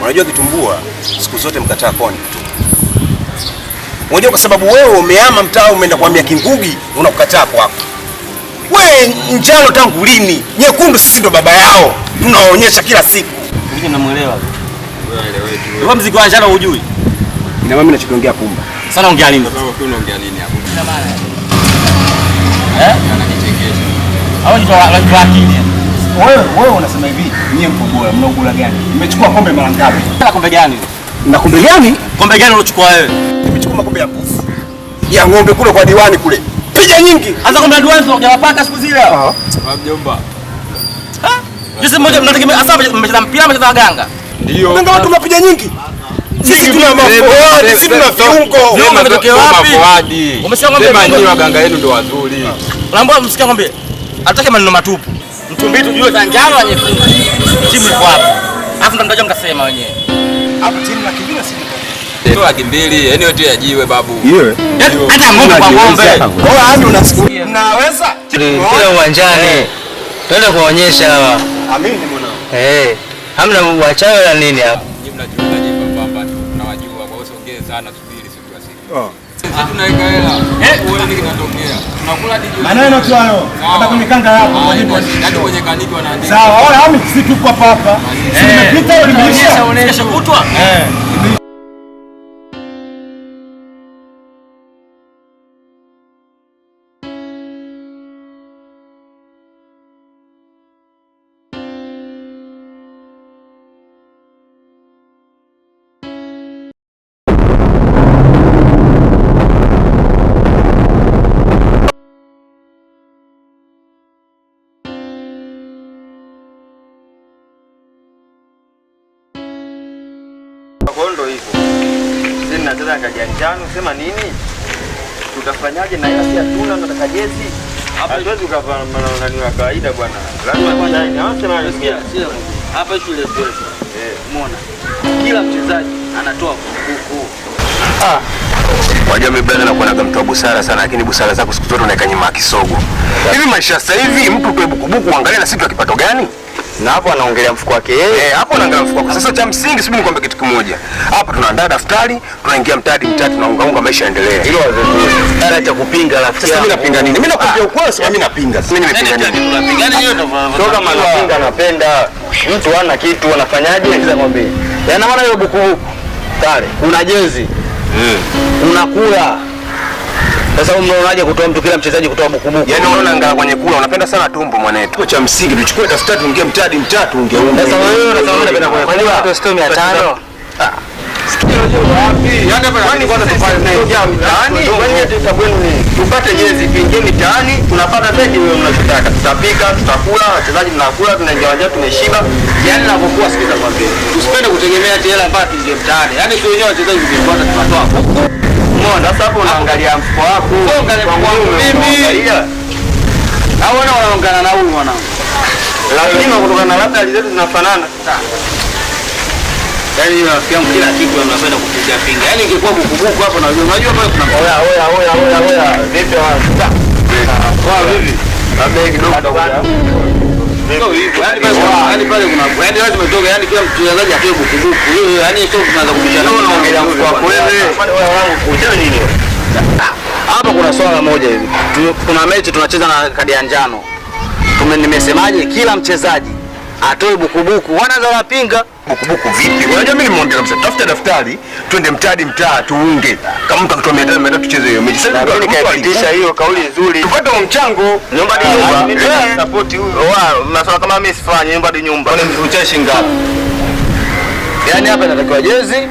Unajua kitumbua siku zote mkataa koni tu. Unajua kwa sababu wewe umehama mtaa umeenda kuhamia Kingugi unakukataa kwako. Wewe njano tangu lini? Nyekundu sisi ndo baba yao. Tunawaonyesha kila siku. Mimi namuelewa. Wewe eleweki. Wewe mziki wa njano hujui. Ina mimi nachokiongea pumba. Sana ongea nini? Sasa wewe unaongea nini hapo? Ina maana. Ananichekesha. Hao ni watu akili. Wewe unasema hivi, nyie mko bora, mnaugula gani? Nimechukua kombe mara ngapi? Kombe gani? Na kombe gani? Kombe gani ulochukua wewe? Nimechukua makombe ya mbuzi. Ya ng'ombe kule kwa diwani kule. Picha nyingi. Anza kombe la diwani unawapaka siku zile. Mjomba. Jinsi mmoja mnategemea hasa mmecheza mpira mmecheza ganga. Ndio. Ganga watu mnapiga nyingi. Sisi tuna maforward, sisi tuna viungo. Viungo vimetokea wapi? Umesikia ng'ombe nyinyi waganga yenu ndio wazuri. Unaambia msikia ng'ombe. Atake maneno matupu. Mtumbii tujue za njano na nyekundu. Timu iko hapo. Alafu ndo mtaje mkasema wenyewe. Hapo timu na kimbili si ndio akimbili, yani yote yajiwe babu. Yewe. Hata ng'ombe kwa ng'ombe. Wewe hadi unasikia. Mnaweza? Kila uwanjani. Twende kuonyesha hawa. Amini mwanao. Hamna wachawi wala nini hapa. Nyinyi mnajiona jipa kwamba tunawajua, kwa hiyo songee sana, subiri siku ya siku. Sisi tunaweka hela. Wewe nini kinatokea? Tunakula DJ. Maneno tu hayo. Hata kwenye kanga hapo hadi kwenye kaniki wanaandika. Sawa, wala hami sisi tuko hapa. Nimepita au nimeisha? Unaonyesha kutwa? Kondo hivyo. Sisi tunataka kajanjano, sema nini? Tutafanyaje na hela hatuna, tunataka jezi. Hapa hatuwezi kuvaa nani wa kawaida bwana. Lazima kwanza ni anasema nisikia. Hapa shule yetu. Umeona? Kila mchezaji anatoa buku. Wajua mimi brother nakuwa mtu wa busara sana, lakini busara zako siku zote unaweka nyuma kisogo. Hivi maisha sasa hivi mtu kwa buku angalia na sisi tu kipato gani? Na hapo anaongelea mfuko wake yeye. Hapo anaangalia mfuko wake. Sasa cha msingi subiri nikwambie kitu kimoja. Hapa tunaandaa daftari, tunaingia mtadi tunaunga maisha yaendelee. Hilo wazi. Dada cha kupinga rafiki. Sasa mimi napinga nini? Mimi nakwambia ukweli, sasa mimi napinga. Mimi nimepinga nini? Tunapigana hiyo ndio. Toka manapinga napenda. Mtu hana kitu anafanyaje? Sasa ngombe. Yana maana hiyo buku tale. Una jezi. Unakula. Sasa unaonaje kutoa mtu kila mchezaji kutoa buku? Yaani unaona angalia kwenye kula unapenda sana tumbo mwanetu. Cha msingi tuchukue daftari tuingie mtadi ungeunga. Sasa wewe unapenda kwa nini watu sio 500? Yaani kwanza tufanye naye mtaani, wewe tutabwenu ni tupate jezi tuingie mitaani, tunapata zaidi wewe mnachotaka. Tutapika, tutakula, wachezaji mnakula, tunaingia uwanja tumeshiba. Yaani ninapokuwa sikiza kwa mbele. Tusipende kutegemea hela mpaka tuingie mtaani. Yaani sio wenyewe wachezaji tukipata tunatoa huko. Umeona sasa hapo unaangalia mfuko wako. Unaangalia kwa mimi. Au wanaongana na huyu mwanangu. Lazima kutokana na labda alizetu zinafanana. Yaani nafikia kila kitu anapenda kupiga pinga. Yaani ingekuwa bukubuku hapo na unajua pale kuna oya. Vipi wangu? Vipi? Labda kidogo. Ndio hivyo. Yaani pale kuna yaani lazima itoke yaani kila mchezaji atoe bukubuku. Hiyo yaani sio tunaanza kubishana. Wewe unaongelea kwa wewe. Wewe wangu kujana nini? Hapa kuna swala moja hivi. Kuna mechi tunacheza na kadi ya njano. Nimesemaje kila mchezaji atoe bukubuku. Wanaanza wapinga. Bukubuku vipi? Unajua mimi nimwambia kabisa tafuta daftari, twende mtadi mtaa tuunge. Kama mtu akitoa 500 tucheze hiyo mechi. Sasa mimi nikaipitisha hiyo kauli nzuri. Tupate mchango, nyumba hadi nyumba. Support huyo. Wao, mnasema kama mimi sifanye nyumba hadi nyumba. Kwa nini mcheshi ngapi? Yaani hapa inatakiwa jezi,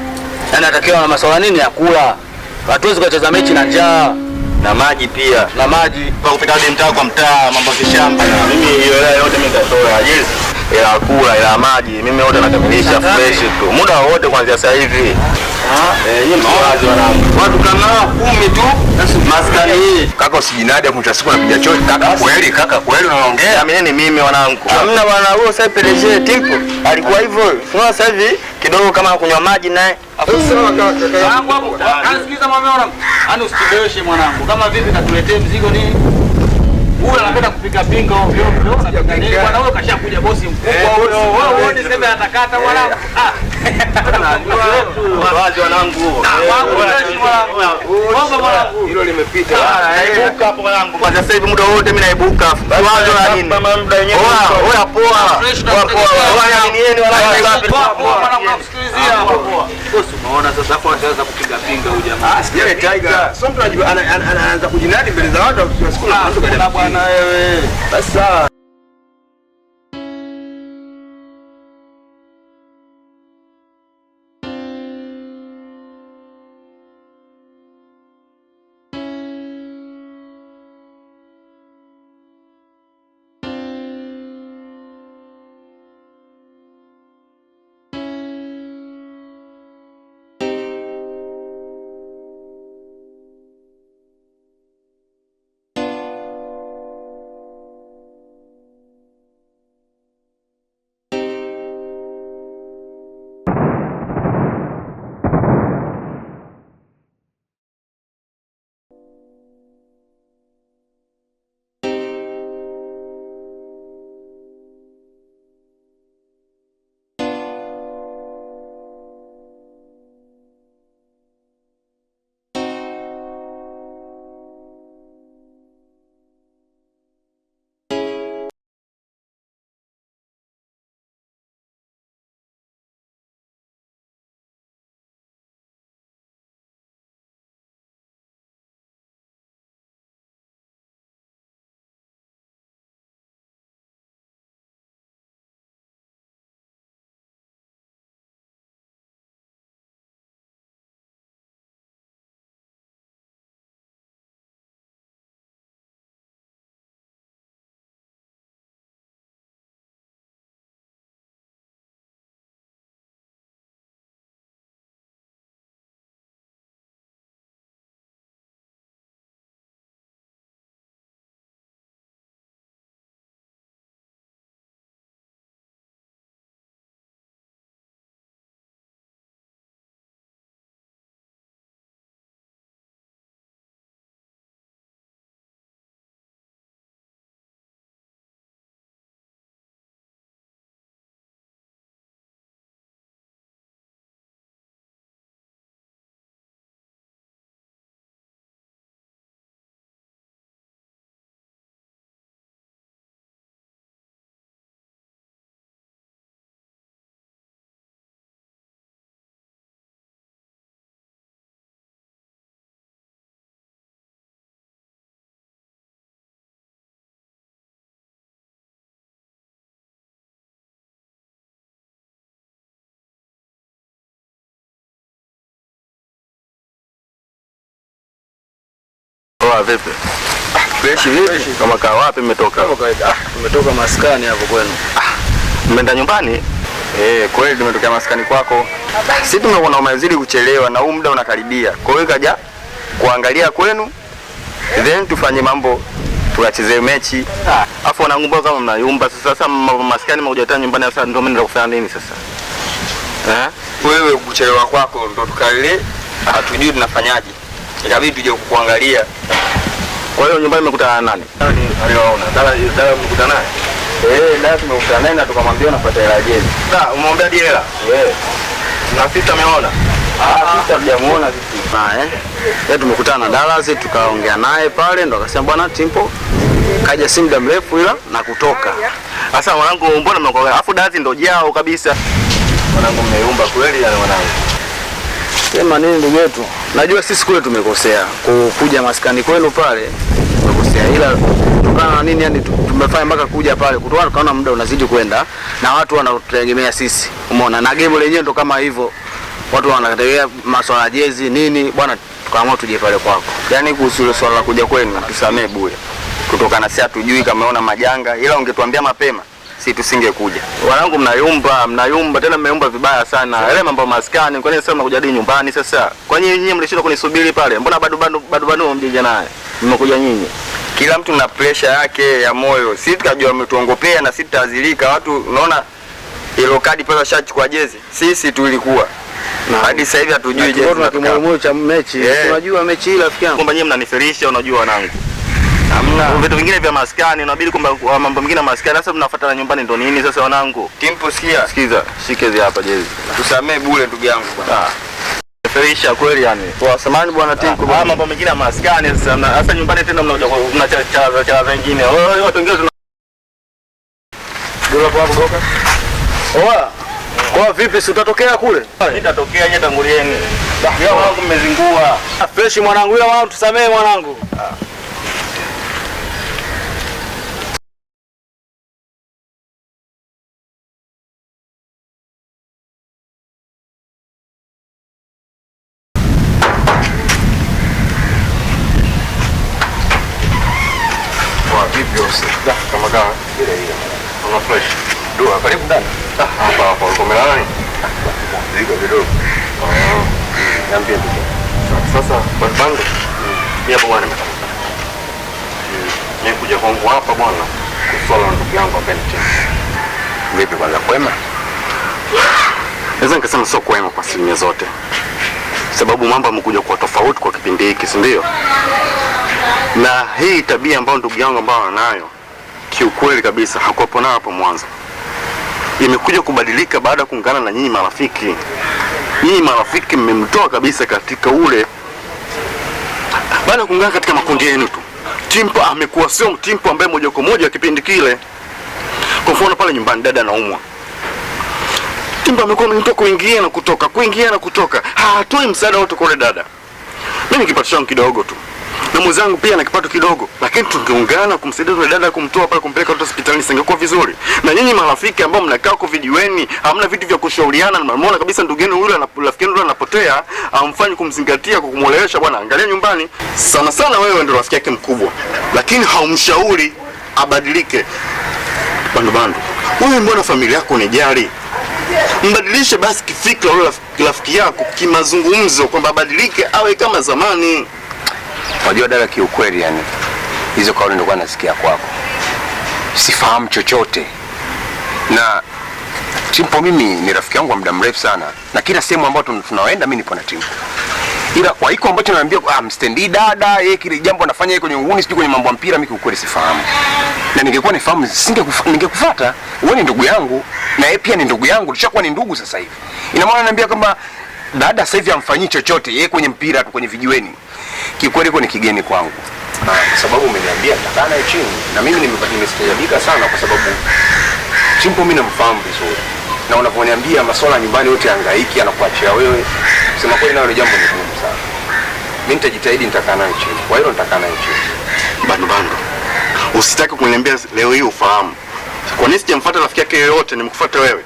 na inatakiwa na masuala nini ya kula. Hatuwezi kucheza mechi na njaa. Na maji pia. Na maji. Kwa kupita hadi mtaa kwa mtaa mambo ya shamba. Mimi hiyo hela yote mimi nitatoa jezi. Ila kula ila maji mimi wote nakamilisha fresh tu. Muda wote kuanzia sasa hivi. Yeye mwazi wanangu. Watu kama 10 tu maskani hii. Kaka usijinadi kumcha siku napiga chochote. Kaka kweli unaongea. Mimi wanangu. Hamna bwana huo sasa peleshe timpo. Alikuwa hivyo. Sio sasa hivi kidogo kama kunywa maji naye. Anasikiza mwanangu. Yaani usitibeweshe mwanangu. Kama vipi katuletee mzigo nini? Huyu anapenda kupiga pinga ovyo ovyo. Bwana wewe kashakuja bosi mkubwa huyo. Wewe uone sema atakata mwanangu. wazi wanangu. Hilo limepita. Naibuka hapo wanangu. Kwa sasa hivi muda wote mimi naibuka. Wazo la nini? Mama muda wenyewe. Oya poa. Oya nini wanangu? Poa. Msikilizia. Bosi umeona sasa hapo anaweza kupiga pinga huyu jamaa. Sijae Tiger. Sio mtu anajua anaanza kujinadi mbele za watu wa skuli. Bwana wewe. Basi sawa. Vipi? Fresh vipi? Kama kaa wapi mmetoka? Kama kawaida. Tumetoka maskani hapo kwenu. Mmeenda nyumbani? Kweli tumetokea maskani kwako. Sisi tumeona umezidi kuchelewa na huu muda unakaribia. Kwa hiyo kaja kuangalia kwenu. Then tufanye mambo tuacheze mechi. Afu wanangumba kama mnayumba sasa maskani mmoja nyumbani sasa ndio mimi kufanya nini sasa? Wewe kuchelewa kwako ndo tukaile hatujui tunafanyaje. Ikabidi tuje kukuangalia. Kwa hiyo nyumbani mmekutana nani? Aliwaona. Dala mmekutana naye? Dada tumekutana naye na tukamwambia unapata hela jezi. Umemwambia hela? Na sisi tumeona. Sisi hatujamuona sisi. Tumekutana na Dallas tukaongea naye pale ndo akasema bwana Timpo kaja si muda mrefu ila na kutoka. Sasa mwanangu mbona mnakuwa alafu Dallas ndo jao kabisa. Mwanangu mmeumba kweli yani mwanangu. Sema nini ndugu yetu? Najua sisi kule tumekosea. Kuja maskani kwenu pale tumekosea. Ila kutokana na nini yani tumefanya mpaka kuja pale. Kutokana tukaona muda unazidi kwenda na watu wanatutegemea sisi. Umeona na game lenyewe ndo kama hivyo. Watu wanategemea masuala ya jezi nini bwana tukaamua tuje pale kwako. Yaani kuhusu ile swala la kuja kwenu tusamee bure. Kutokana si hatujui kama unaona majanga ila ungetuambia mapema. Si tusingekuja. Wanangu mnayumba tena mmeumba vibaya sana. Yale mambo maskani kwa nini sasa mnakuja hadi nyumbani sasa? Kwa nini nyinyi mlishinda kunisubiri pale? Mbona bado mjija naye? Mmekuja nyinyi. Kila mtu na pressure yake ya moyo. Sisi tukajua umetuongopea na sisi tutazilika. Watu unaona ile kadi pale shachukua jezi. Sisi tulikuwa. Na hadi sasa hivi hatujui jezi. Tuna kimoyo cha mechi. Unajua mechi ile rafiki yangu. Kwamba nyinyi mnanifirisha unajua wanangu. Hamna. Vitu vingine vya maskani unabidi kwamba mambo mengine maskani sasa mnafuatana nyumbani ndo nini sasa wanangu? Timpo sikia. Sikiza, shike hizi hapa jezi. Tusamee bure ndugu yangu bwana. Felisha kweli yani. Kwa samani bwana Tinku. Mambo mengine ya maskani sasa nyumbani tena mnakuja cha wengine. Watu wengine tuna Dola kwa kugoka. Oa. Kwa vipi si utatokea kule? Nitatokea nyeta tangulieni. Yao wangu mmezingua. Fresh mwanangu ila wangu tusamee mwanangu. Kama kawa ile ile. Una fresh. Dua karibu ndani. Hapa uko melani. Ziko kidogo. Niambie tu. Sasa kwa bango. Mimi hapo bwana nimetafuta. Mimi kuja kwangu hapa bwana kuswala ndugu yangu ambaye ni Tim. Vipi kwanza kwema? Naweza nikasema sio kwema kwa asilimia zote. Sababu mambo yamekuja kwa tofauti kwa kipindi hiki, si ndio? Na hii tabia ambayo ndugu yangu ambao anayo kiukweli kabisa hakuwapo nayo hapo mwanzo. Imekuja kubadilika baada ya kuungana na nyinyi marafiki. Nyinyi marafiki mmemtoa kabisa katika ule baada ya kuungana katika makundi yenu tu. Timpo amekuwa sio Timpo ambaye moja kwa moja kipindi kile. Kwa mfano pale nyumbani dada anaumwa. Timpo amekuwa mtu kuingia na kutoka. Hatoi msaada wote kwa dada. Mimi kipato changu kidogo tu. Na mwenzangu pia na kipato kidogo, lakini tungeungana kumsaidia yule dada kumtoa pale kumpeleka hospitali singekuwa vizuri. Na nyinyi marafiki ambao mnakaa kwa vijiweni, hamna vitu vya kushauriana, mnaona kabisa ndugu yenu yule rafiki yenu anapotea, amfanyi kumzingatia kwa kumuelewesha bwana angalia nyumbani. Sana sana wewe ndio rafiki yake mkubwa, lakini haumshauri abadilike. Bandu. Wewe mbona familia yako unijali? Mbadilishe basi kifikra yule rafiki yako kimazungumzo kwamba abadilike awe kama zamani. Wajua dada, kiukweli yani hizo kauli ndio nasikia kwako. Sifahamu chochote. Na Timpo mimi ni rafiki yangu wa muda mrefu sana. Na kila sehemu ambayo tunaoenda mimi nipo na Timpo. Ila kwa hiko ambacho naambia mstendi dada, yeye kile jambo anafanya yeye kwenye uhuni sijui kwenye mambo ya mpira, mimi kiukweli sifahamu. Na ningekuwa nifahamu ningekufuata. Wewe ni ndugu yangu na yeye pia ni ndugu yangu, tushakuwa ni ndugu sasa hivi. Ina maana ananiambia kwamba dada sasa hivi amfanyii chochote yeye kwenye mpira tu kwenye vijiweni. Kikweli kwa ni kigeni kwangu. Kwa sababu umeniambia takaa naye chini na mimi nimestaajabika sana kwa sababu Timpo mimi namfahamu vizuri. Na unaponiambia masuala nyumbani yote hangaiki anakuachia wewe, sema kweli nayo ni jambo gumu sana. Mimi nitajitahidi nitakaa naye chini. Kwa hiyo nitakaa naye chini. Bandu. Usitaki kuniambia leo hii ufahamu. Kwa nini sijamfuata rafiki yake yoyote nimekufuata wewe?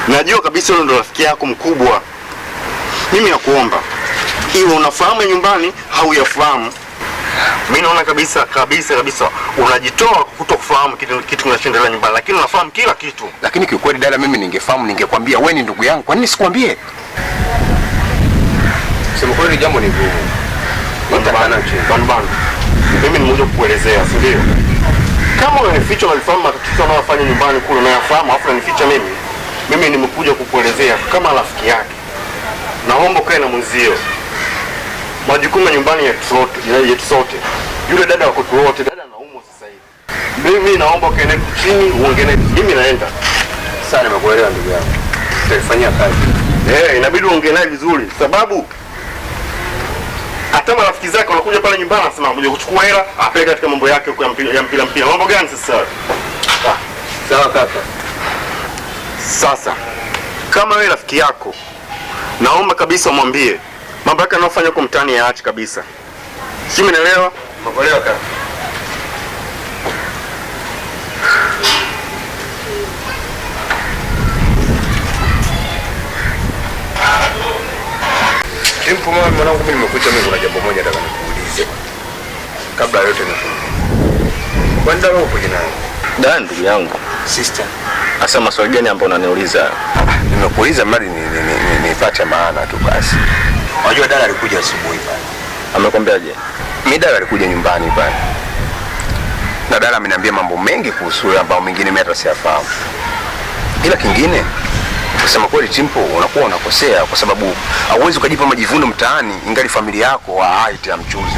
Najua kabisa wewe ndio rafiki yako mkubwa. Mimi nakuomba iwe unafahamu nyumbani au yafahamu. Mimi naona kabisa unajitoa kutokufahamu kitu kinachoendelea nyumbani, lakini unafahamu kila kitu. Lakini kiukweli dada, mimi ningefahamu ningekwambia wewe ni ndugu yangu. Kwa nini sikwambie? Sema kweli jambo ni gumu. Bandu. Mimi nimekuja kukuelezea, si ndio? Kama unanificha unalifahamu matatizo anayofanya nyumbani kule unayafahamu afu unanificha mimi. Mimi nimekuja kukuelezea kama rafiki yake. Naomba kae na mwenzio. Majukumu nyumbani yetu sote. Yule dada wako tu wote, dada anaumwa sasa hivi. Mimi naomba kae naye chini uongee naye. Mimi naenda. Sasa nimekuelewa ndugu yangu. Tutafanyia kazi. Inabidi uongee naye vizuri sababu hata marafiki zake wanakuja pale nyumbani anasema anakuja kuchukua hela, apeleka katika mambo yake huko ya mpira. Mambo gani sasa? Sawa kaka. Sasa kama wewe rafiki yako naomba kabisa umwambie mambo yake anayofanya huko mtaani yaache kabisa. Si umeelewa? Umeelewa kaka? Timpo mwanangu, mimi nimekuja kuna jambo moja nataka nikuulize. Kabla yote nifunge. Kwani dada upo jina? Dada ndugu yangu. Sister. Asa maswali gani ambayo unaniuliza? Nimekuuliza mali nipate maana tu basi. Unajua dada alikuja asubuhi pale. Amekwambiaje? Mimi dada alikuja nyumbani pale. Na dada ameniambia mambo mengi kuhusu wewe ambao mengine mimi hata siyafahamu. Ila kingine kusema kweli Timpo unakuwa unakosea kwa sababu hauwezi ukajipa majivuno mtaani ingali familia yako haiti ya mchuzi.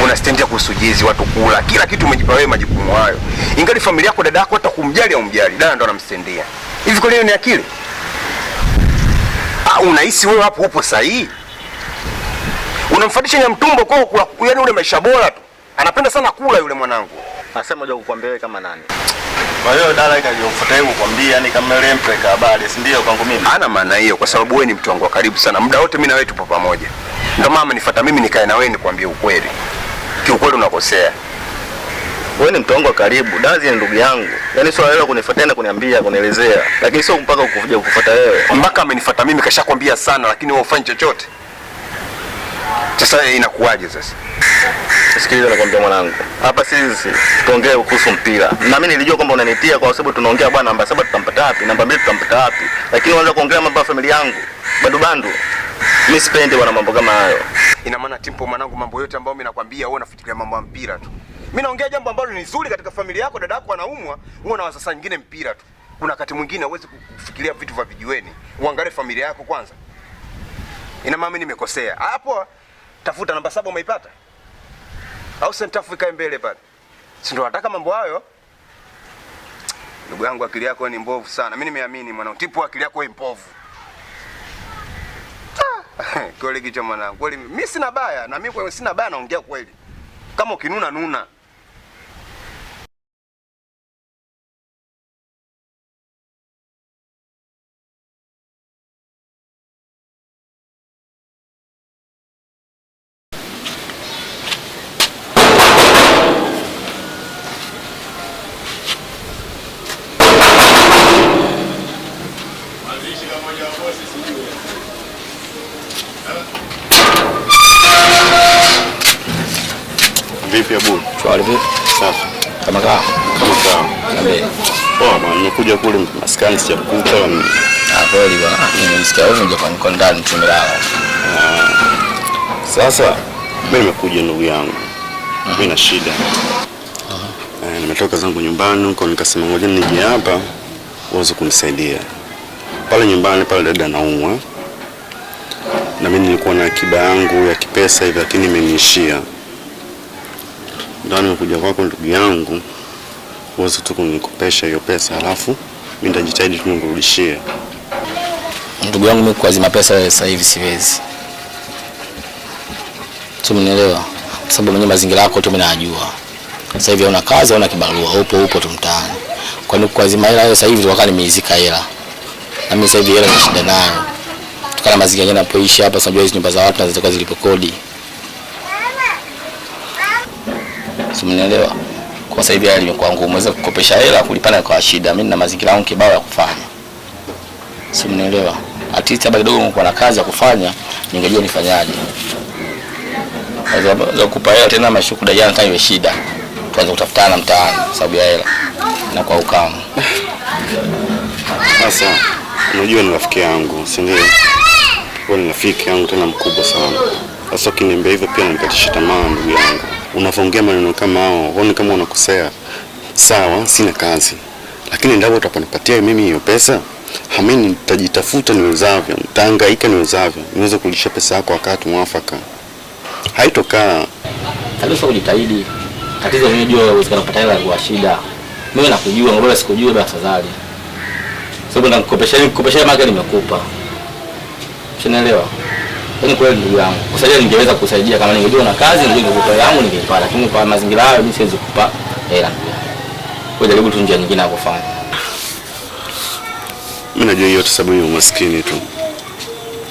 Unastendia kuhusu jezi, watu kula, kila kitu umejipa wewe majukumu hayo. Ingali familia yako dada yako hata kumjali au umjali, dada ndo anamstendia. Hivi kwa nini ni akili? Unahisi wewe hapo upo sahihi? Unamfadisha Nyamtumbo kwa yaani ule maisha bora tu. Anapenda sana kula yule mwanangu. Nasema moja kukwambia wewe kama nani. Kwa hiyo dada ikajifuta yeye kukwambia ni kama yule mpeka habari, si ndio kwangu mimi? Hana maana hiyo kwa sababu wewe ni mtu wangu wa karibu sana. Muda wote mimi na wewe tupo pamoja. Ndio mama nifuata mimi nikae na wewe nikwambie ukweli. Kiukweli unakosea. Wewe ni mtu wangu wa karibu, Dazi ni ndugu yangu. Yaani sio wewe kunifuatia na kuniambia, kunielezea. Lakini sio mpaka kukuja kukufuata wewe. Mpaka amenifuata mimi kashakwambia sana lakini wewe ufanye chochote. Sasa inakuwaje sasa? Sikiliza nakwambia mwanangu. Hapa sisi tuongee kuhusu mpira. Na mimi nilijua kwamba unanitia kwa sababu tunaongea bwana namba 7 tutampata wapi, namba 2 tutampata wapi. Lakini unaanza kuongea mambo ya familia yangu. Bandu. Mimi sipendi bwana mambo kama hayo. Ina maana Timpo mwanangu, mambo yote ambayo mimi nakwambia wewe unafikiria mambo ya mpira tu. Mimi naongea jambo ambalo ni zuri katika familia yako, dada yako anaumwa, wewe na sasa nyingine mpira tu. Kuna wakati mwingine huwezi kufikiria vitu vya vijiweni. Uangalie familia yako kwanza. Ina maana mimi nimekosea. Hapo tafuta namba 7 umeipata? Au sentafu ikae mbele pale? Si ndo nataka mambo hayo? Ndugu yangu akili yako ni mbovu sana. Mimi nimeamini mwanangu. Tipo akili yako ni mbovu. Kweli kichwa mwanangu. Kweli mimi sina baya na mimi sina baya naongea kweli. Kama ukinuna nuna. Vipi abu? Swali vipi? Safi. Kama kaa. Niambie. Poa bwana, nimekuja kule maskani sijakukuta. Kweli bwana. Nimesikia wewe unje kwa ndani tumelala. Sasa mimi nimekuja ndugu yangu. Mimi na shida. Nimetoka zangu nyumbani huko nikasema ngoja nije hapa uweze kunisaidia. Pale nyumbani pale dada naumwa. Na mimi nilikuwa na akiba yangu ya kipesa hivi lakini imeniishia. Ndio nimekuja kwako ndugu yangu uweze tu kunikopesha hiyo pesa alafu mimi nitajitahidi tu nikurudishie. Ndugu yangu mimi kuazima pesa sasa hivi siwezi. Tumenielewa. Kwa sababu mwenye mazingira yako tu mimi najua. Sasa hivi una kazi una kibarua upo tu mtaani. Kwa nini kuazima hela sasa hivi wakati nimeizika hela. Na mimi sasa hivi hela ni shida nayo. Tukana mazingira yanapoishi hapa unajua hizo nyumba za watu na zitakuwa zilipo kodi. Tumenielewa. Kwa sasa hivi hali imekuwa ngumu, mweza kukopesha hela kulipana kwa shida. Mimi na mazingira yangu kibao ya kufanya. Tumenielewa. Atiti hapa kidogo niko na kazi ya kufanya, ningejua nifanyaje. Naweza kukupa hela tena mashuhuda jana tena iwe shida. Tuanze kutafutana mtaani sababu ya hela. Na kwa ukamu. Sasa unajua ni rafiki yangu, si ndio? Wewe ni rafiki yangu tena mkubwa sana. Sasa ukiniambia hivyo pia nikatisha tamaa ndugu yangu. Unaongea maneno kama hao, uone kama unakosea. Sawa, sina kazi. Lakini endapo utaponipatia mimi hiyo pesa, mimi nitajitafuta niwezavyo, nitahangaika niwezavyo, niweze kulisha pesa yako wakati mwafaka. Haitokaa. Tatizo kujitahidi. Tatizo mimi najua uwezekana kupata hela kwa shida. Mimi nakujua, ngoja sikujue basi afadhali. Sababu nakukopesha maka nimekupa. Unaelewa? Yaani kweli ndugu yangu. Kusaidia ningeweza kusaidia kama ningejua na kazi ningekupa yangu ningepata, lakini kwa mazingira hayo mimi siwezi kukupa hela. Kwa jaribu tu njia nyingine ya kufanya. Mimi najua yote sababu ya umaskini tu.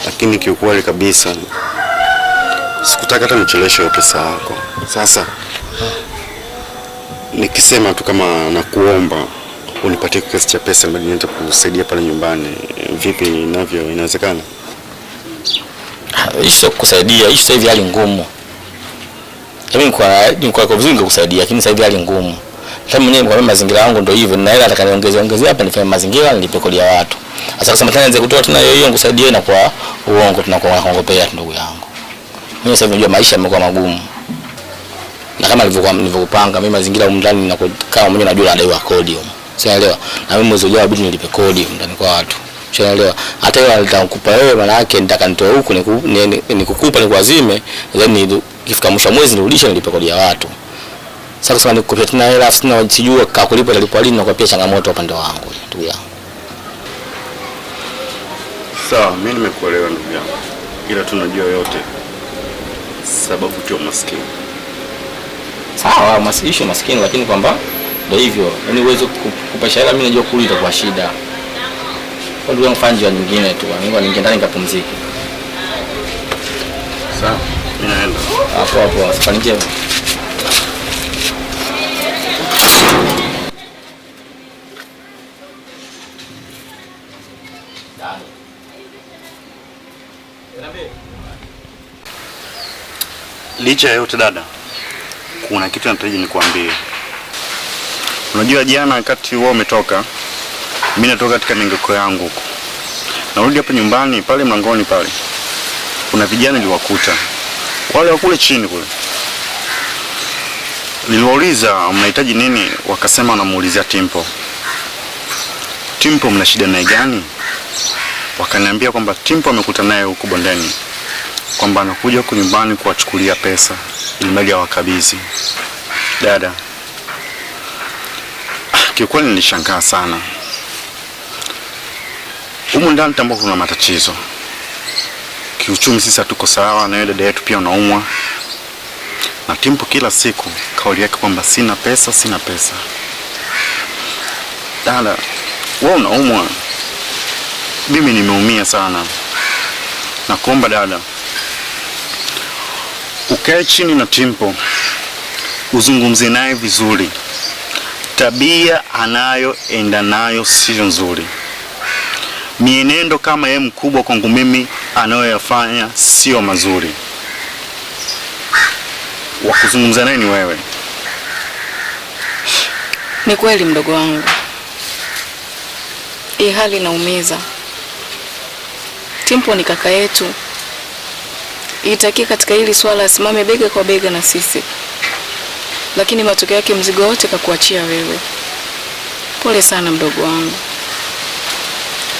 Lakini kiukweli kabisa sikutaka hata nicheleweshe pesa yako. Sasa nikisema tu kama nakuomba unipatie kiasi cha pesa ambacho nitakusaidia pale nyumbani, vipi inawezekana? Hicho kusaidia, hicho sasa hivi hali ngumu. Mimi kwa vizuri ningekusaidia, lakini sasa hivi hali ngumu. Kama mwenyewe kwa mazingira yangu ndio hivyo, na hela atakayoongezea hapa nifanye mazingira nilipe kodi ya watu. Sasa kusema tena nianze kutoa tena hiyo nikusaidia na kwa uongo tunakuwa kuongopea ndugu yangu. Mimi sasa najua maisha yamekuwa magumu. Na kama nilivyopanga mimi mazingira huko ndani na kama mwenyewe najua nadaiwa kodi huko. Unaelewa? Na mimi mwezi ujao bidi nilipe kodi ndani kwa watu. Unaelewa? Hata hiyo nitakupa wewe maana yake nitakanitoa huko nikukupa nikuazime, then ikifika mwisho wa mwezi nirudishe nilipe kodi ya watu. Sasa kusema nikukopia tena hela sina sijua kulipa lini na kwa pia changamoto upande wangu ndugu yangu. Sawa, mimi nimekuelewa ndugu yangu. Ila tunajua yote sababu tu maskini. Sawa, maskini maskini, lakini kwamba ndio hivyo. Yaani uwezo kupasha hela, mimi najua kuli itakuwa shida. Kwa ndio mfanye nyingine tu. Ningo ningeenda ndani nikapumzike. Sawa, mimi naenda. Hapo safari njema. Licha ya yote dada, kuna kitu nataka nikwambie. Unajua jana wakati wewe umetoka, mimi natoka katika mingeko yangu huko. Narudi hapa nyumbani pale mlangoni pale. Kuna vijana niliwakuta. Wale wa kule chini kule. Niliwauliza mnahitaji nini? Wakasema wanamuulizia Timpo. Timpo mna shida naye gani? Wakaniambia kwamba Timpo amekuta naye huko bondeni. Kwamba anakuja huko nyumbani kuwachukulia pesa ili mali awakabidhi. Dada, kiukweli nilishangaa sana. Humu ndani tambua kuna matatizo. Kiuchumi sisi hatuko sawa, na dada yetu pia unaumwa. Na Timpo kila siku kauli yake kwamba sina pesa, sina pesa. Dada, wewe unaumwa. Mimi nimeumia sana. Na kuomba dada, ukae chini na Timpo, uzungumze naye vizuri. Tabia anayoenda nayo sio nzuri. Mienendo kama yeye mkubwa kwangu mimi anayoyafanya sio mazuri. Wakuzungumza naye ni wewe. Ni kweli mdogo wangu. Hii hali inaumiza. Timpo ni kaka yetu. Itakia katika hili swala asimame bega kwa bega na sisi. Lakini matokeo yake mzigo wote kakuachia wewe. Pole sana mdogo wangu.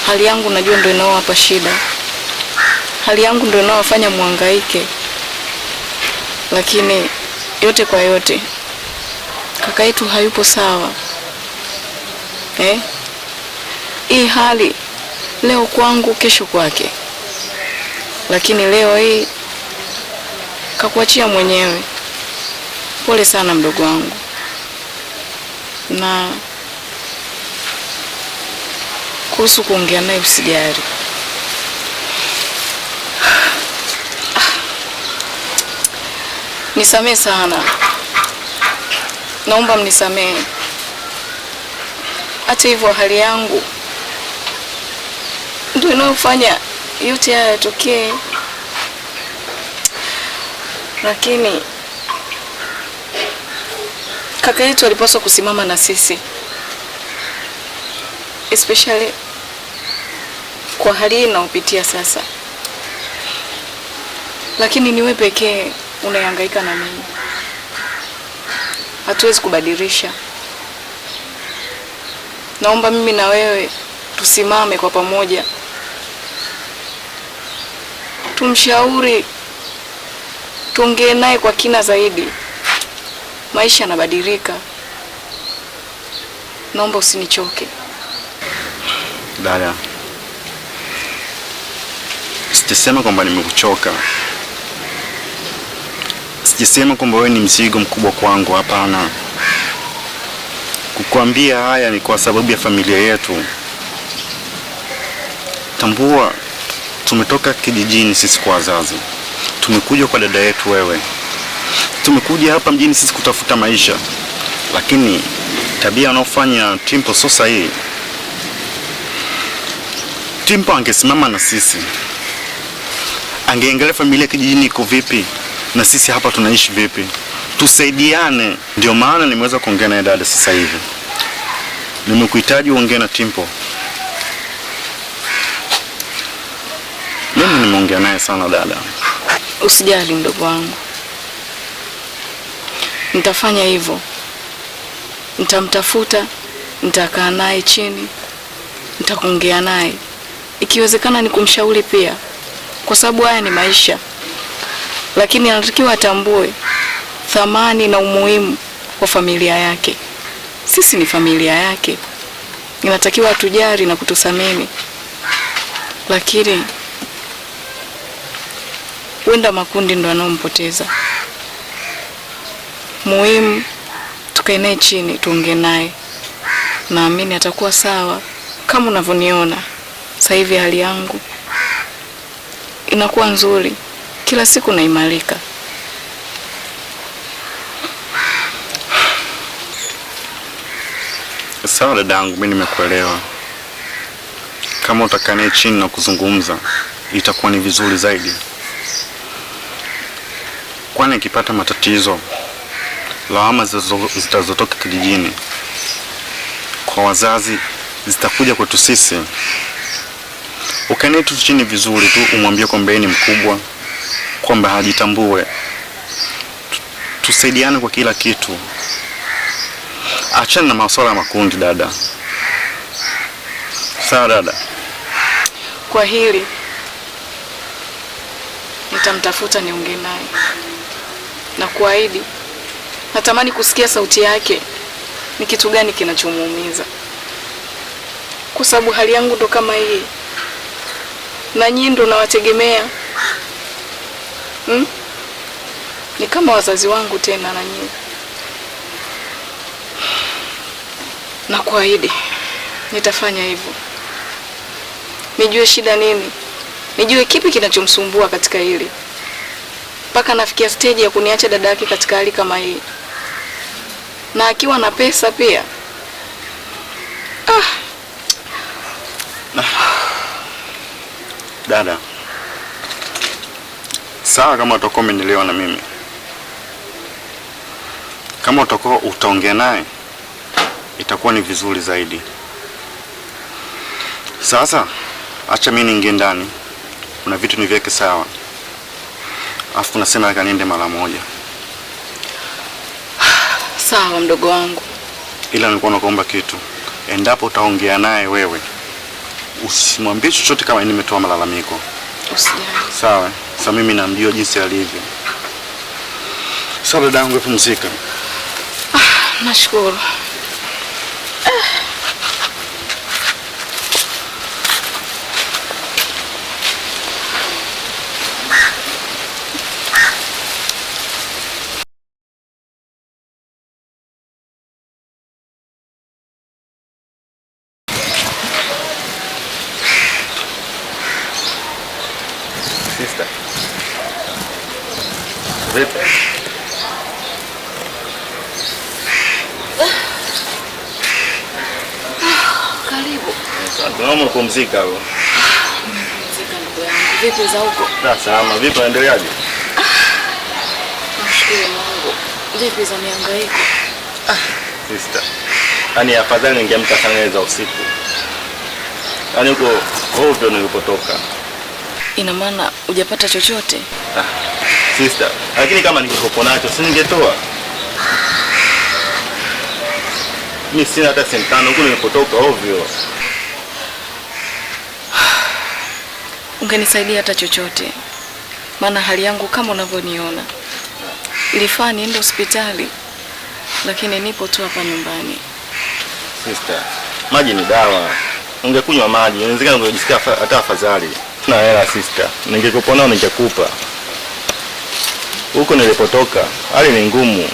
Hali yangu najua ndio inaowapa shida. Hali yangu ndio inaowafanya muhangaike. Lakini yote kwa yote kaka yetu hayupo sawa. Hii hali leo kwangu kesho kwake. Lakini leo hii kakuachia mwenyewe. Pole sana mdogo wangu. Na kuhusu kuongea naye usijali. Nisamee sana. Naomba mnisamee. Hata hivyo hali yangu ndio inayofanya yote haya yatokee. Lakini kaka yetu alipaswa kusimama na sisi. Especially kwa hali inayopitia sasa. Lakini niwe pekee unahangaika na mimi. Hatuwezi kubadilisha. Naomba mimi na wewe tusimame kwa pamoja. Tumshauri, tuongee naye kwa kina zaidi. Maisha yanabadilika. Naomba usinichoke. Dada, sijasema kwamba nimekuchoka. Sijasema kwamba wewe ni mzigo mkubwa kwangu, hapana. Kukuambia haya ni kwa sababu ya familia yetu. Tambua, tumetoka kijijini sisi kwa wazazi. Tumekuja kwa dada yetu wewe. Tumekuja hapa mjini sisi kutafuta maisha. Lakini tabia anayofanya Timpo sio sahihi. Timpo angesimama na sisi. Angeangalia familia kijijini iko vipi na sisi hapa tunaishi vipi. Tusaidiane. Ndio maana nimeweza kuongea na dada sasa hivi. Nimekuhitaji uongee na Timpo. Mimi nimeongea naye sana dada. Usijali mdogo wangu. Nitafanya hivyo. Nitamtafuta, nitakaa naye chini, nitakuongea naye. Ikiwezekana ni kumshauri pia. Kwa sababu haya ni maisha. Lakini anatakiwa atambue thamani na umuhimu wa familia yake. Sisi ni familia yake. Inatakiwa atujali na kututhamini. lakini huenda makundi ndo anaompoteza. Muhimu tukae naye chini, tuongee naye. Naamini atakuwa sawa. Kama unavyoniona sasa hivi, hali yangu inakuwa nzuri, kila siku naimarika. Sawa dadangu, mimi nimekuelewa. Kama utakaa naye chini na kuzungumza, itakuwa ni vizuri zaidi. Kwani ikipata matatizo, lawama zitazotoka kijijini kwa wazazi zitakuja kwetu sisi. Ukae tu chini vizuri tu, umwambie kwamba ni mkubwa, kwamba hajitambue. Tusaidiane kwa kila kitu. Achana na masuala ya makundi dada. Sawa dada? Kwa hili nitamtafuta niongee naye. Na kuahidi natamani kusikia sauti yake, ni kitu gani kinachomuumiza. Kwa sababu hali yangu ndo kama hii. Na nyinyi ndo nawategemea. Ni kama wazazi wangu tena na nyinyi. Na kuahidi nitafanya hivyo. Nijue shida nini, nijue kipi kinachomsumbua katika hili, mpaka nafikia stage ya kuniacha dada yake katika hali kama hii, na akiwa na pesa pia. Dada, sawa kama utakuwa umenielewa na mimi. Kama utakuwa utaongea naye, itakuwa ni vizuri zaidi. Sasa acha mimi niingie ndani, kuna vitu niviweke sawa, afu nasema niende mara moja. Sawa mdogo wangu. Ila nilikuwa nakuomba kitu, endapo utaongea naye wewe, usimwambie chochote kama nimetoa malalamiko. Usijali. Sawa? Sasa mimi naambiwa jinsi alivyo. Sawa dadangu, pumzika. Nashukuru. Sister. Vipi? Karibu. Naomba kupumzika hapo. Pumzika ndugu yangu. Vipi za huko? Salama, vipi unaendeleaje? Nashukuru Mungu. Vipi za mihangaiko? Sister. Yaani afadhali ningeamka saa za usiku. Yaani huko ovyo nilipotoka. Ina maana hujapata chochote? Sister, lakini kama ningekuwa nacho si ningetoa. Mimi sina hata senti tano huko nilipotoka ovyo. Ungenisaidia hata chochote. Maana hali yangu kama unavyoniona. Ilifaa niende hospitali, lakini nipo tu hapa nyumbani. Sister, maji ni dawa. Ungekunywa maji, inawezekana ungejisikia hata afadhali. Na hela sister, ningekupa nao ningekupa. Huko nilipotoka, hali ni ngumu.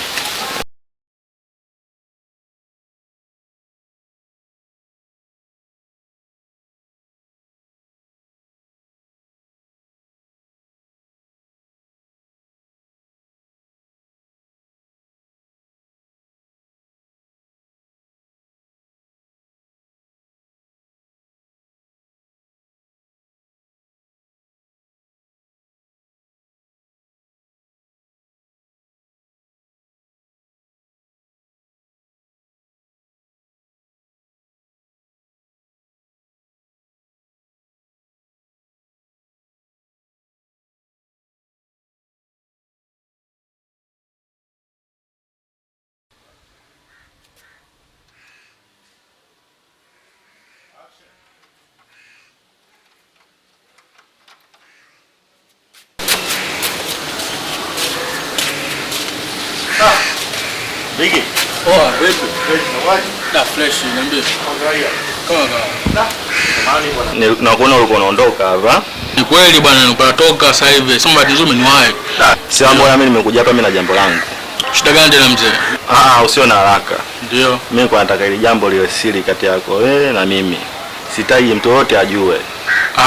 Bigi. Poa, vipi? Na fresh, niambie. Angalia. Na kuona ulikuwa unaondoka hapa. Ni kweli bwana, nilikuwa natoka sasa hivi. Sema bahati nzuri umeniwahi. Si mambo mimi nimekuja hapa mimi na jambo langu. Shida gani tena mzee? Usio na haraka. Ndio. Mimi kwa nataka ile jambo liwe siri kati yako wewe na mimi. Sitaki mtu yote ajue.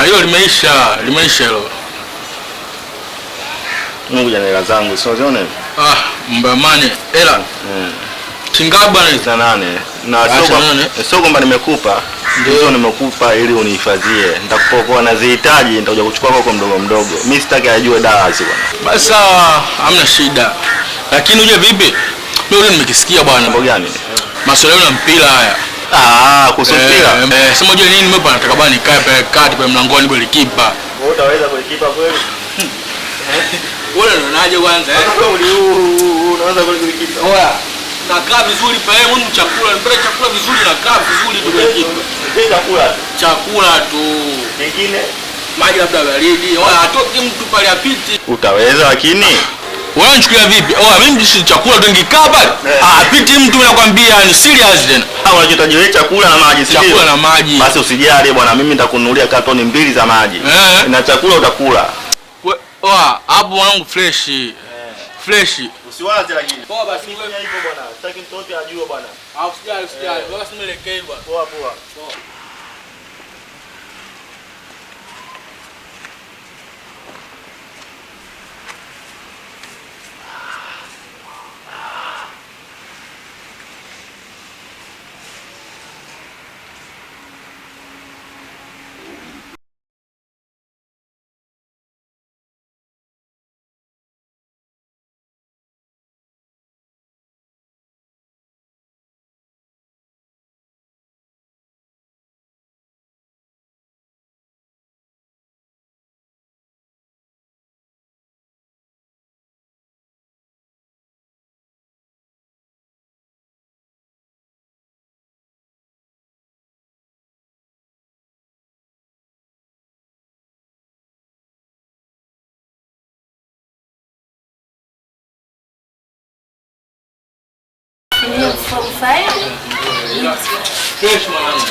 Hilo limeisha hilo. Mimi kuja na hela zangu, sio zione? Mbamani, hela. Shingapi bwana? 8. Na sio kwamba nimekupa. Ndio nimekupa ili unihifadhie. Nitakupokoa na zihitaji nitakuja kuchukua kwako mdogo mdogo. Mimi sitaki ajue darasa bwana. Basi sawa, hamna shida. Lakini uje vipi? Mimi nimekisikia bwana. Mambo gani? Masuala ya mpira haya. Kuhusu mpira. Sema uje nini mimi nataka bwana nikae pale kati pale mlangoni kwa kipa. Wewe utaweza kulikipa kweli? Wewe unaonaje kwanza Unaweza kulikipa. Oya. Nakaa vizuri pale mimi chakula, mbele chakula vizuri nakaa vizuri ndio kipa. Chakula tu. Kingine maji labda baridi. Oya atoki mtu pale apiti. Utaweza lakini wewe unachukulia vipi? Mimi si chakula tu ngikaa pale. Apiti mtu nakwambia ni serious tena. Unahitaji wewe chakula na maji, si chakula na maji. Basi usijali bwana, mimi nitakununulia katoni 2 za maji. Na chakula utakula. Hapo mwanangu fresh. Fresh. Usiwaze lakini. Poa basi ngoja hivyo bwana. Sitaki mtu yote ajue bwana. Usijali. Basi nielekee bwana. Poa. Fresh mwanangu.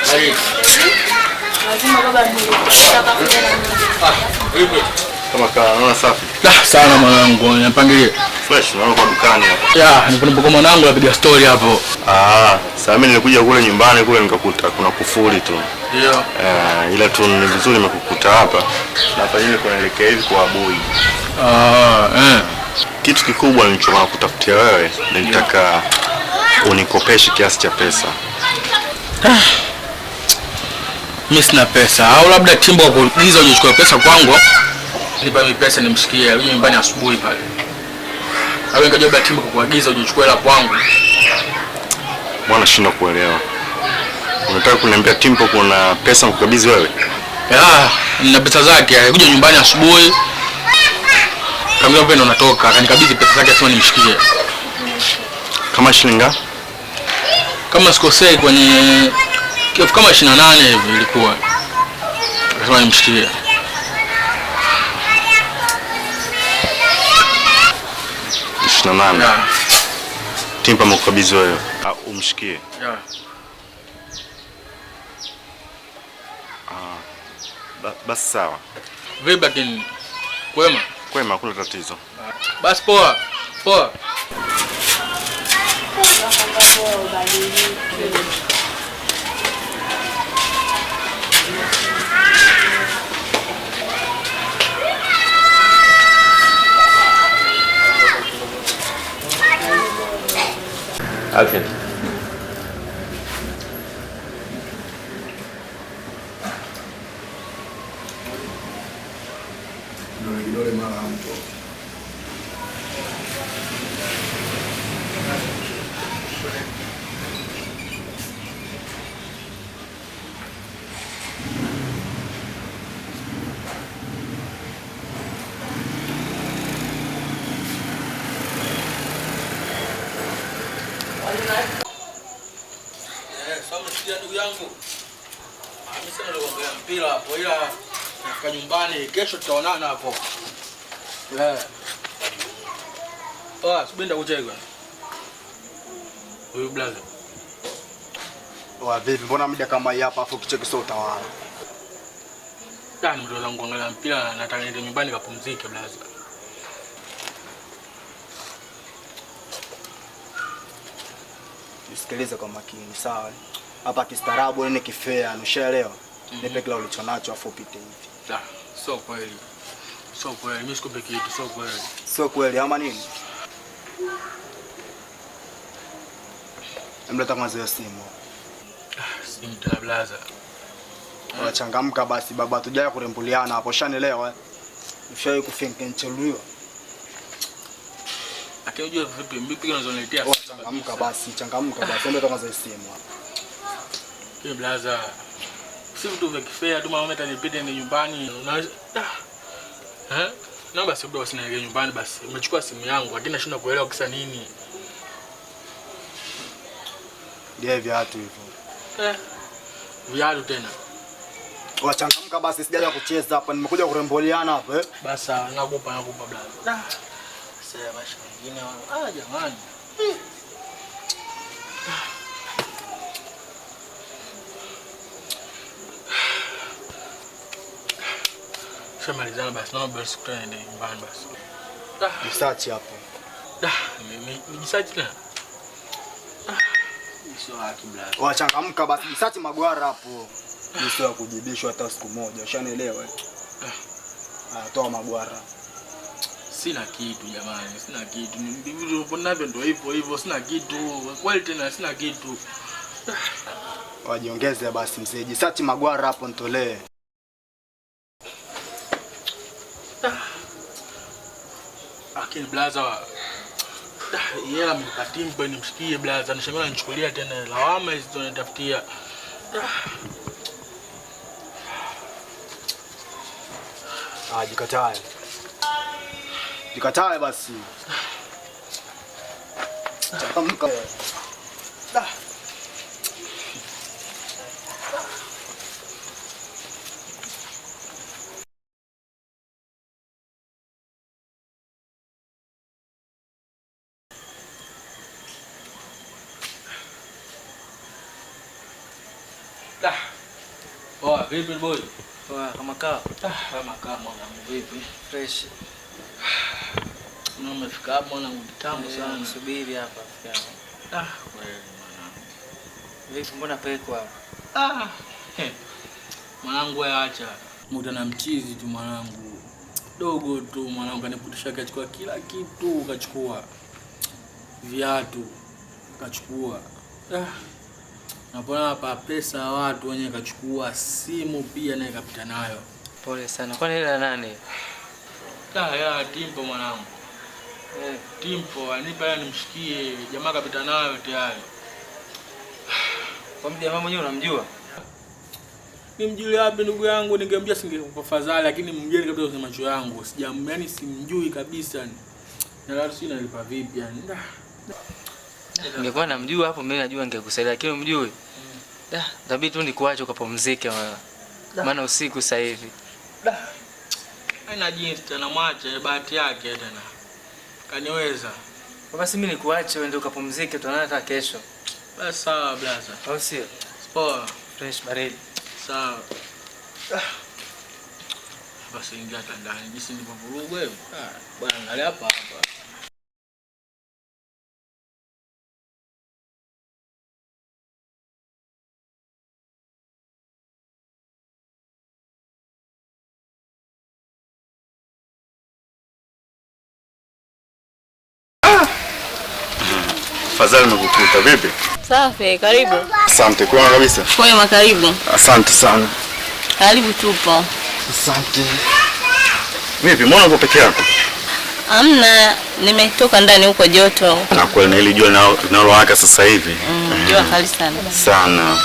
Baridi. Lazima baba nikuja na Kama naona safi. Sana mwanangu, nipangilie. Fresh, naona kwa dukani hapa. Nipo mwanangu napiga story hapo. Sasa mimi nilikuja kule nyumbani kule nikakuta kuna kufuri tu. Ndio. Ila tu ni vizuri nimekukuta hapa. Na hapa hivi kunaelekea hivi kwa Abui. Kitu kikubwa nilichokuwa kutafutia wewe, nilitaka unikopeshe kiasi cha pesa. Mimi sina pesa. Au labda Timbo kuuliza uchukue pesa kwangu. Nipa mimi pesa nimshikie. Mimi nyumbani asubuhi pale. Au ingejua labda Timbo kukuagiza uchukue hela kwangu. Bwana shinda kuelewa. Unataka kuniambia Timbo kuna pesa mkukabidhi wewe? Nina pesa zake. Alikuja nyumbani asubuhi. Kama vile ndo natoka, akanikabidhi pesa zake asema nimshikie. Kama shilingi ngapi? Kama sikosei kwenye kiasi kama 28 hivi ilikuwa. Akasema nimshikie. 28. Timpa mkukabidhi wewe. Umshikie. Basi sawa. Vipi lakini kwema? Kwema, hakuna tatizo. Basi poa. Action. Kidole mara mtu. Ndugu yangu. Mimi sasa ndio kuangalia mpira hapo ila nafika nyumbani kesho tutaonana hapo. Subiri ndakucheka. Huyu blaza. Wa vipi, mbona muda kama hii hapa afu kicheki sio utawala? Mtoto wangu kuangalia mpira, nataka niende nyumbani kapumzike blaza. Nisikilize kwa makini, sawa? Hapa kistaarabu ni kifea, ushaelewa? Nipe kila ulichonacho afu upite hivi. Sio kweli. Sio kweli, mimi sikupe kitu, sio kweli. Sio kweli ama nini? Mleta kwanza hiyo simu. Simu ta blaza. Wachangamka basi baba, tujaye kurembuliana hapo, shanielewa? Ushawahi kufinkencheluiwa? Lakini unajua vipi mbipi unazoniletea? Changamka basi, mleta kwanza hiyo simu hapo. Hiyo blaza. Si vitu vya kifea tu, mama atanipita ni nyumbani. Naomba si bado sina nyumbani basi. Umechukua simu yangu, lakini nashinda kuelewa kisa nini. Ndio viatu hivyo. Viatu tena. Wachangamka basi, sijaja kucheza hapa, nimekuja kuremboliana hapa Basi nakupa blaza. Sasa maisha mengine jamani. Shamalizana basi, naomba basi tukutane nyumbani basi. Research hapo. Research na. Sio haki blaza. Wachangamka basi, research magwara hapo. Sio kujibishwa hata siku moja, ushanielewa? Toa magwara. Sina kitu jamani, sina kitu. Ndivyo unaponavyo ndio hivyo, sina kitu. Kweli tena sina kitu. Wajiongeze basi mzee, research magwara hapo nitolee. Lakini blaza yeye mkatimpa nimsikie blaza, nashangaa nichukulia tena lawama hizo tunatafutia. Jikatae. Jikatae basi. Changamka. Vipi boy? Kama kaa. Kama kaa mwanangu vipi? Fresh. Umefika hapo mwanangu kitambo sana. Subiri hapa fikiana. Wewe mwanangu. Vipi mbona pekwa? Mwanangu wewe acha. Muda na mchizi tu mwanangu. Dogo tu mwanangu, kaniputisha kachukua kila kitu, kachukua viatu, kachukua. Napona hapa pesa ya watu wenyewe, kachukua simu pia naye kapita nayo. Pole sana. Kwani hela nani? Ya Timpo mwanangu. Timpo anipa ya nimshikie, jamaa kapita nayo tayari. Kwa mjamaa mwenyewe unamjua? Nimjui wapi ndugu yangu, ningemjua singekupa fadhali, lakini mgeni kabisa kwa macho yangu. Yaani simjui kabisa. Na watu sina lipa vipi yani. Ningekuwa namjua hapo mimi najua ningekusaidia, lakini umjui. Tabii tu nikuache ukapumzike maana usiku sasa hivi. Haina jinsi tena, mwache bahati yake tena. Kaniweza. Basi mimi nikuache uende ukapumzike, tuonana hata kesho. Basi sawa blaza. Au sio? Poa. Fresh baridi. Sawa. Basi ingia ndani, jinsi nilivyovuruga hivi. Bwana angalia hapa. Fadhali nimekukuta vipi? Safi, karibu. Asante kwa kabisa. Kwema, karibu. Asante sana. Karibu tupo. Asante. Vipi, mbona uko peke yako? Amna, nimetoka ndani huko joto. Na kweli na ile jua linalowaka sasa hivi. Jua kali sana. Sana.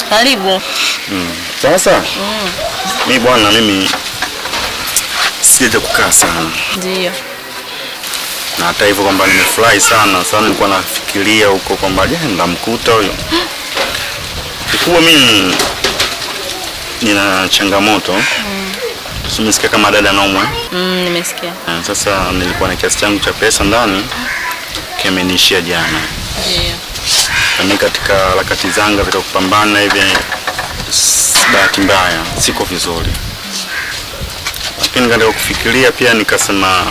Karibu. Sasa? Mimi sijaje kukaa sana. Ndio. Na hata hivyo kwamba nimefurahi sana nilikuwa nafikiria huko kwamba je, ndamkuta huyo. Kwa mimi nina changamoto. Umesikia kama dada naumwa? Nimesikia. Sasa nilikuwa na kiasi changu cha pesa ndani kimenishia jana. Ndio. Mimi katika harakati zangu katika kupambana hivi, bahati mbaya siko vizuri, lakini katika kufikiria pia nikasema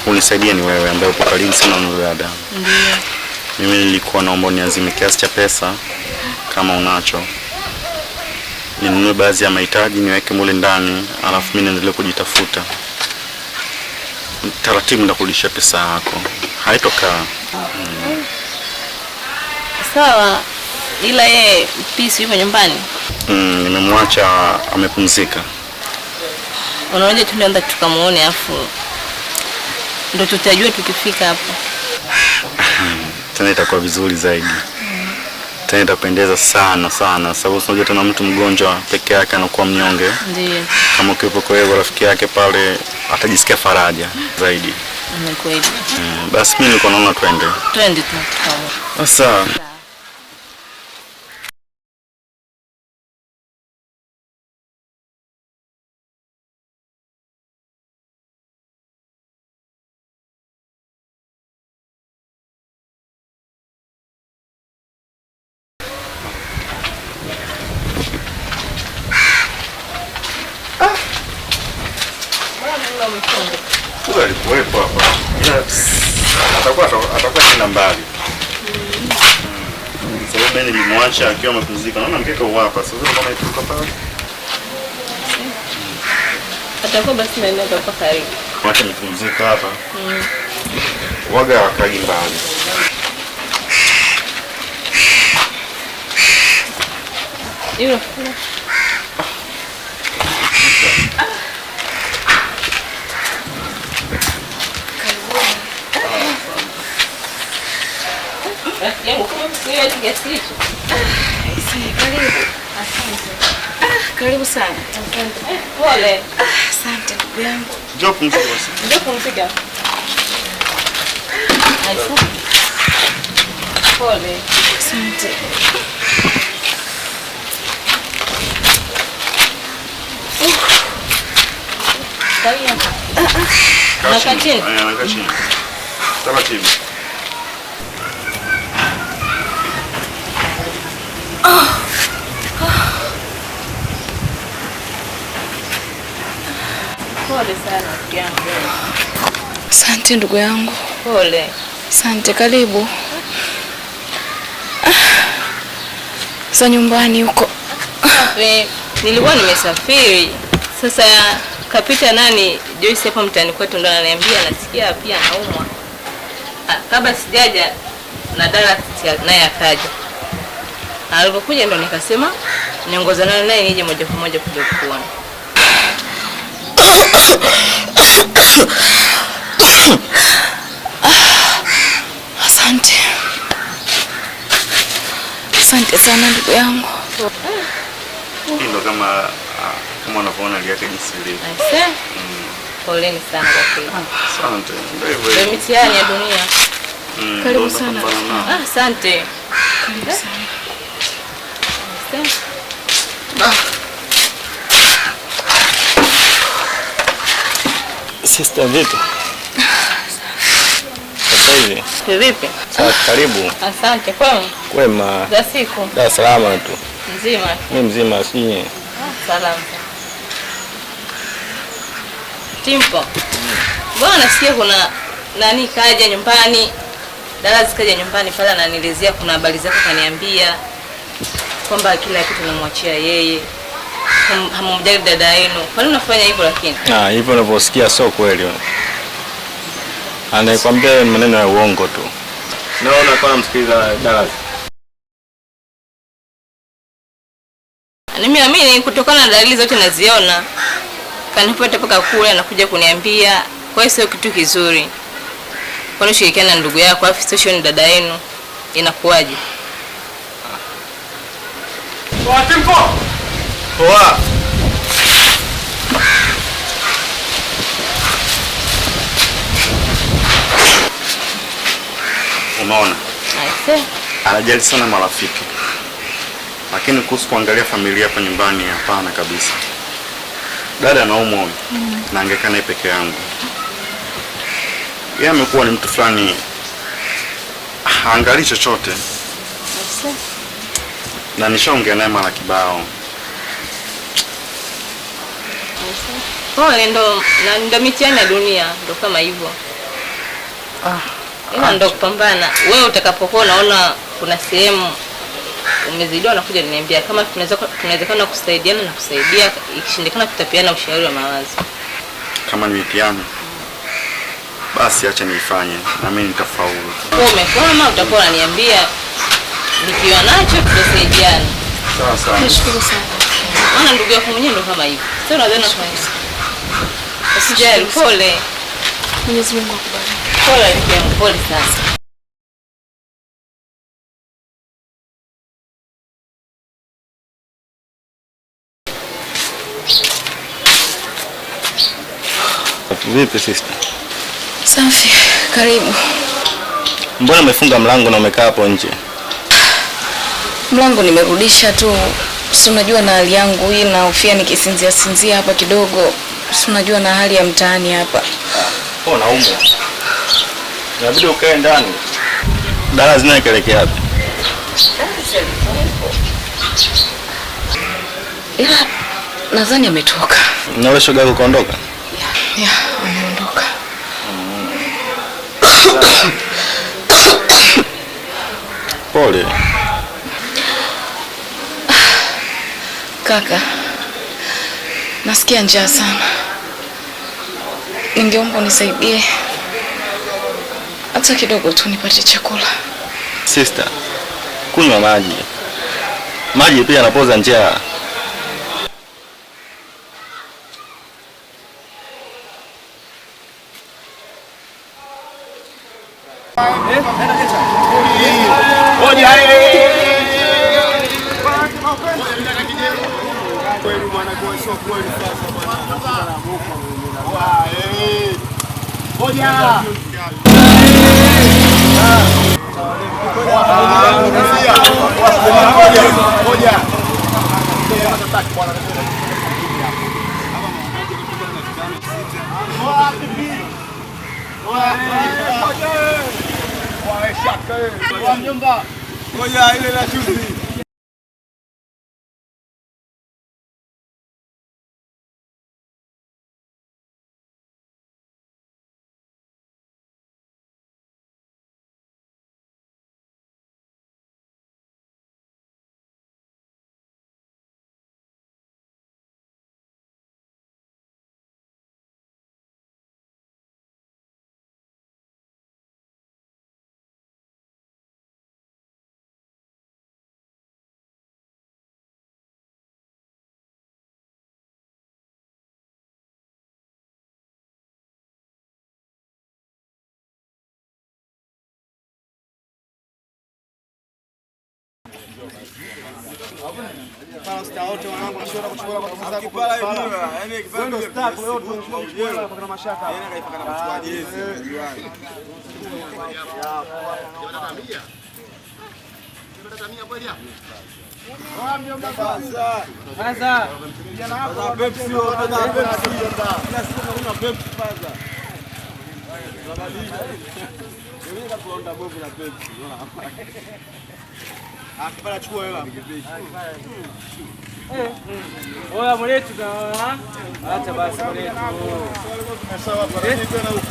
kunisaidia ni wewe ambaye uko karibu sana na dada. Ndio. Mimi nilikuwa naomba niazime kiasi cha pesa kama unacho, ninunue baadhi ya mahitaji niweke mule ndani, alafu mimi niendelee kujitafuta. Taratibu ndakurudishia pesa yako. Haitokaa. Sawa. Ila yeye Peace yupo nyumbani? Nimemwacha amepumzika. Unaona tunaenda tukamuone afu ndio tutajua tukifika hapo. Tena itakuwa vizuri zaidi. Tena itapendeza sana sana, sababu unajua tena mtu mgonjwa peke yake anakuwa mnyonge. Ndio. Kama ukiwepo kwa yeye rafiki yake pale atajisikia faraja zaidi. Ni kweli. Basi mimi niko naona twende. Twende tu. Sasa Huyo alikuwepo hapa. Atakuwa tena mbali. Sababu mimi nilimwacha akiwa amepumzika. Naona mkeka huo hapa. Sasa kama ituka pale. Atakuwa basi naenda hapa karibu. Mwacha nipumzika hapa. Waga wakagi mbali. Hiyo. Yangu kama msiwe kiasi hicho. Karibu. Asante. Karibu sana. Asante. Pole. Asante ndugu yangu. Njoo pumzika basi. Njoo pumzika. Asante. Pole. Asante. Nakaa chini. Nakaa chini. Taratibu. Pole sana ndugu yangu. Asante ndugu yangu. Pole. Asante, karibu. Za nyumbani huko. Nilikuwa nimesafiri. Sasa kapita nani Joyce hapa mtaani kwetu ndo ananiambia nasikia pia naumwa. Kabla sijaja na dada naye akaja. Alipokuja ndo nikasema niongozane naye nije moja kwa moja kuja kuona. Asante. Asante sana ndugu yangu. Ndio kama unavyoona hali yake jinsi ilivyo. Asante. Poleni sana kwa kweli. Asante. Ndio mitihani ya dunia. Karibu sana. Asante. Karibu sana. Asante. Sister vipi? Sasa hivi. Vipi? Sawa, karibu. Asante kwema. Kwema. Za siku. Da salama tu. Mzima. Mimi mzima sinye. Salama. Timpo. Mbona nasikia kuna nani kaja nyumbani? Dada zikaja nyumbani pale ananielezea kuna habari zake kaniambia kwamba kila kitu namwachia yeye. Hamumjali dada yenu. Kwa nini unafanya hivyo lakini? Hivyo unavyosikia sio kweli. Anayekwambia maneno ya uongo tu. Naona kwa msikiliza dada. Nimeamini kutokana na dalili zote naziona. Kanipata paka kule anakuja kuniambia kwa hiyo sio kitu kizuri. Kwa nini shirikiana na ndugu yako afu station dada yenu inakuwaje? Timpo. Poa. Unaona? Aise. Anajali sana marafiki. Lakini kuhusu kuangalia familia hapa nyumbani hapana kabisa. Dada anaumwa na angekaa naye peke yangu. Yeye amekuwa ni mtu fulani haangalii chochote. Na nishaongea naye mara kibao. Pole, ndo mitihani ya dunia, ndo kama hivyo. Ila ndo kupambana. Wewe utakapokuwa unaona kuna sehemu umezidiwa, nakuja niambia, kama tunawezekana kusaidiana na kusaidia, ikishindikana tutapeana ushauri wa mawazo. Kama ni mitihani, basi acha niifanye na mimi nitafaulu. Wewe umekwama, utakuwa unaniambia, nikiwa nacho tutasaidiana. Sawa sawa. Nashukuru sana. Maana ndugu yako mwenyewe ndo kama hivyo. Sio unadhani kufanya. Usijali, pole. Mwenyezi Mungu akubariki. Pole sana. Vipi sister? Safi, karibu. Mbona umefunga mlango na umekaa hapo nje? Mlango nimerudisha tu. Si unajua na hali yangu hii, na hofia nikisinzia hapa kidogo. Si unajua na hali ya mtaani hapa. Naumwa. Inabidi ukae ndani. Dala zinaelekea wapi? Ila nadhani ametoka. Na wewe shoga yako kaondoka? Ya, ameondoka. Pole. Kaka, nasikia njaa sana. Ningeomba unisaidie hata kidogo tu nipate chakula. Sister, kunywa maji. Maji pia yanapoza njaa. Akipata chukua hela. Oya mwenetu na acha basi mwenetu. Sawa kwa nini tena huko?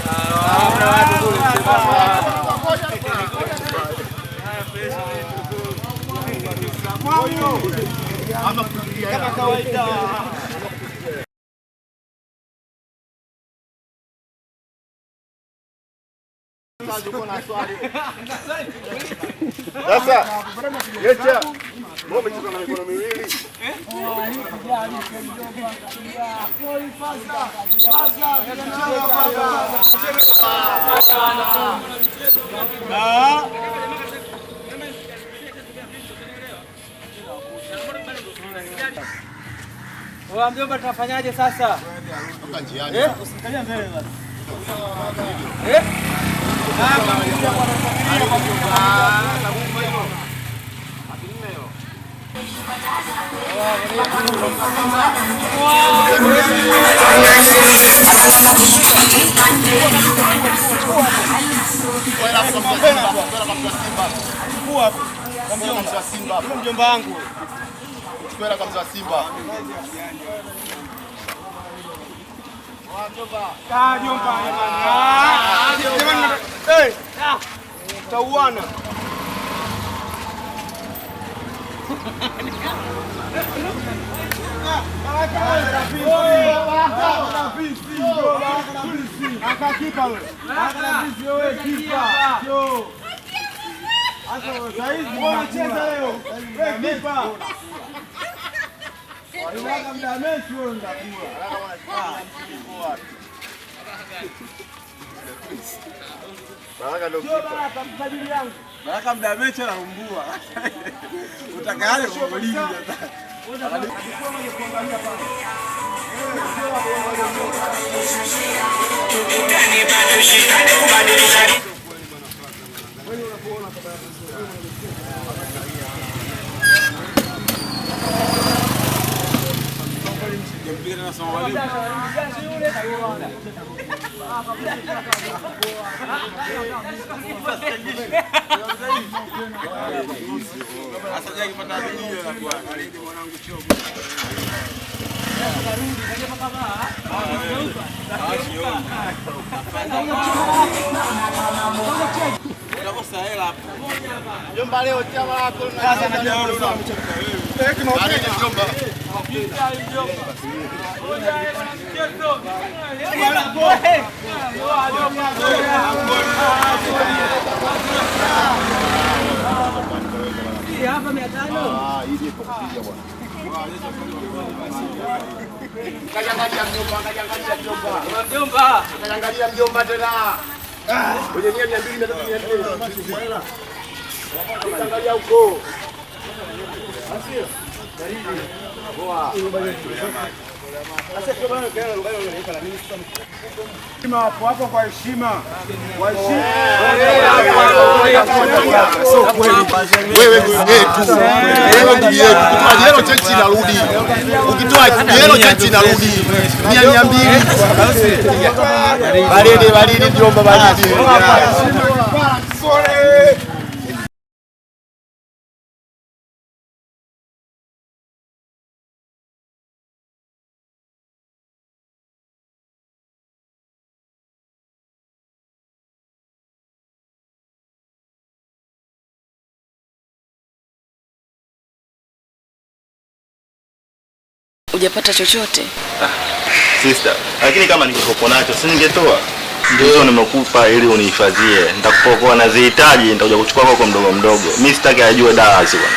Watu kule ama kama kawaida. Sasa, yecha. Mbona mchukua na mikono miwili? Oya mjomba, tunafanyaje sasa? Usikalia mbele basi. Mjomba wangu. Chukua kama Simba. Tauana. Baraka mda mechi anarumbua. Utakayale kuuliza sasa. Jomba leo chama lako sasa najaona sawa. Jomba. Hapa 500. Hii ipo kupiga bwana. Kajangalia mjomba tena. Kwenye 200 300. Kajangalia huko. Asio. Poa. Sasa kwa bwana kana lugha ile inaitwa nini sasa? Hapo hapo kwa heshima. Kwa heshima. Wewe ndugu yetu. Wewe ndugu yetu. Ukitoa yellow check inarudi. Ukitoa yellow check inarudi. 200. Baridi mjomba baridi. Hujapata chochote? Sister, lakini kama ningekuwa nacho si ningetoa. Ndio nimekupa ili unihifadhie. Nitakupokoa na zihitaji nitakuja kuchukua kwa mdogo mdogo. Mimi sitaki ajue dawa hizo bwana.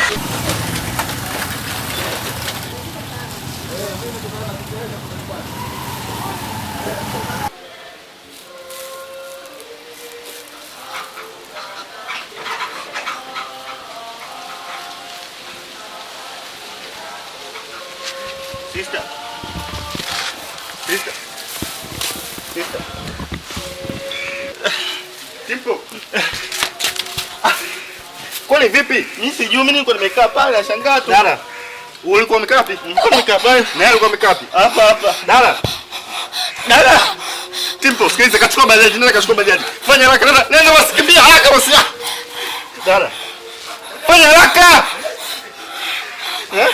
Sister. Sister. Sister. Tipo. Kwani vipi? Mimi sijui, mimi niko nimekaa pale nashangaa tu. Dada. Ulikuwa umekaa wapi? Niko nimekaa pale. Na yeye alikuwa amekaa wapi? Hapa. Dada. Dada. Tipo, sikiliza kachukua bajaji, nenda kachukua bajaji. Fanya haraka, nenda wasikimbia haraka basi. Dada. Fanya haraka. Eh?